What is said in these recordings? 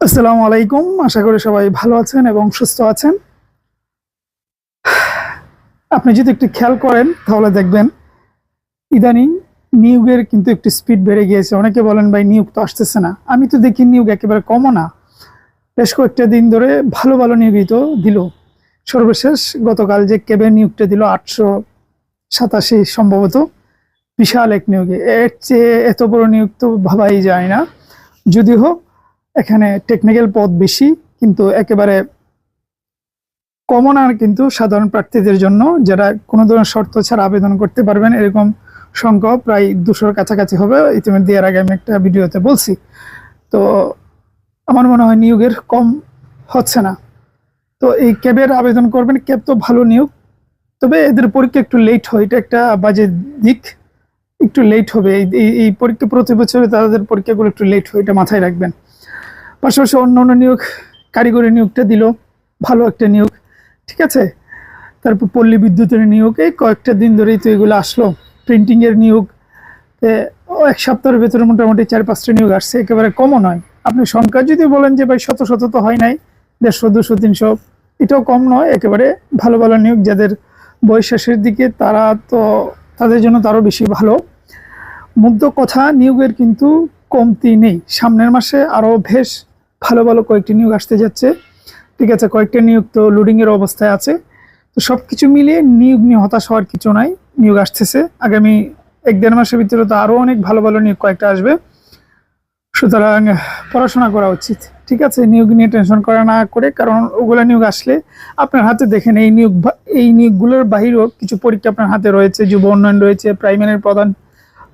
আসসালামু আলাইকুম। আশা করি সবাই ভালো আছেন এবং সুস্থ আছেন। আপনি যদি একটু খেয়াল করেন তাহলে দেখবেন ইদানিং নিয়োগের কিন্তু একটু স্পিড বেড়ে গিয়েছে। অনেকে বলেন ভাই নিয়োগ তো আসতেছে না। আমি তো দেখি নিয়োগ একেবারে কমও না। বেশ কয়েকটা দিন ধরে ভালো ভালো নিয়োগই তো দিল। সর্বশেষ গতকাল যে ক্যাবের নিয়োগটা দিল 887 সম্ভবত, বিশাল এক নিয়োগে। এর চেয়ে এত বড় নিয়োগ তো ভাবাই যায় না। যদিও এখানে টেকনিক্যাল পদ বেশি, কিন্তু একেবারে কমন আর কিন্তু সাধারণ প্রার্থীদের জন্য যারা কোনো ধরনের শর্ত ছাড়া আবেদন করতে পারবেন, এরকম সংখ্যা প্রায় 200-র কাছাকাছি হবে। ইতিমধ্যে এর আগে আমি একটা ভিডিওতে বলছি। তো আমার মনে হয় নিয়োগের কম হচ্ছে না। তো এই ক্যাবের আবেদন করবেন, ক্যাব তো ভালো নিয়োগ, তবে এদের পরীক্ষা একটু লেট হয়, এটা একটা বাজে দিক। একটু লেট হবে এই পরীক্ষা, প্রতি বছরে তাদের পরীক্ষাগুলো একটু লেট হয়, এটা মাথায় রাখবেন। পাশাপাশি অন্য অন্য নিয়োগ, কারিগরি নিয়োগটা দিল, ভালো একটা নিয়োগ, ঠিক আছে। তারপর পল্লী বিদ্যুতের নিয়োগ, এই কয়েকটা দিন ধরেই তো এগুলো আসলো। প্রিন্টিংয়ের নিয়োগ এক সপ্তাহের ভেতরে মোটামুটি 4-5টা নিয়োগ আসছে, একেবারে কমও নয়। আপনি সংখ্যা যদি বলেন যে ভাই শত শত তো হয় নাই, 150, 200, 300, এটাও কম নয়। একেবারে ভালো ভালো নিয়োগ, যাদের বয়স শেষের দিকে তারা তো, তাদের জন্য তো আরও বেশি ভালো। মুদ্র কথা, নিয়োগের কিন্তু কমতি নেই। সামনের মাসে আরও বেশ ভালো ভালো কয়েকটি নিয়োগ আসতে যাচ্ছে, ঠিক আছে। কয়েকটা নিয়োগ তো লোডিংয়ের অবস্থায় আছে। তো সব কিছু মিলিয়ে নিয়োগ নিয়ে হতাশ হওয়ার কিছু নাই। নিয়োগ আসতেছে আগামী 1-1.5 মাসের ভিতরে, তো আরও অনেক ভালো ভালো নিয়োগ কয়েকটা আসবে। সুতরাং পড়াশোনা করা উচিত, ঠিক আছে। নিয়োগ নিয়ে টেনশন করা না করে, কারণ ওগুলো নিয়োগ আসলে আপনার হাতে, দেখেন এই নিয়োগগুলোর বাহিরেও কিছু পরীক্ষা আপনার হাতে রয়েছে। যুব উন্নয়ন রয়েছে, প্রাইমারির প্রধান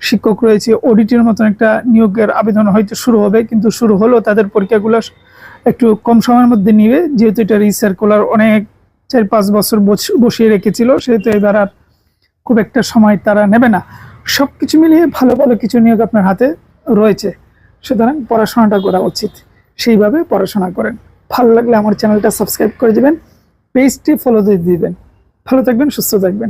শিক্ষক রয়েছে, অডিটের মতন একটা নিয়োগের আবেদন হয়তো শুরু হবে, কিন্তু শুরু হলেও তাদের পরীক্ষাগুলো একটু কম সময়ের মধ্যে নিবে, যেহেতু এটা রিসার্কুলার অনেক 4-5 বছর বসিয়ে রেখেছিল, সেহেতু এবার আর খুব একটা সময় তারা নেবে না। সব কিছু মিলিয়ে ভালো ভালো কিছু নিয়োগ আপনার হাতে রয়েছে। সুতরাং পড়াশোনাটা করা উচিত, সেইভাবে পড়াশোনা করেন। ভালো লাগলে আমার চ্যানেলটা সাবস্ক্রাইব করে দেবেন, পেজটি ফলো দিয়ে দিবেন। ভালো থাকবেন, সুস্থ থাকবেন।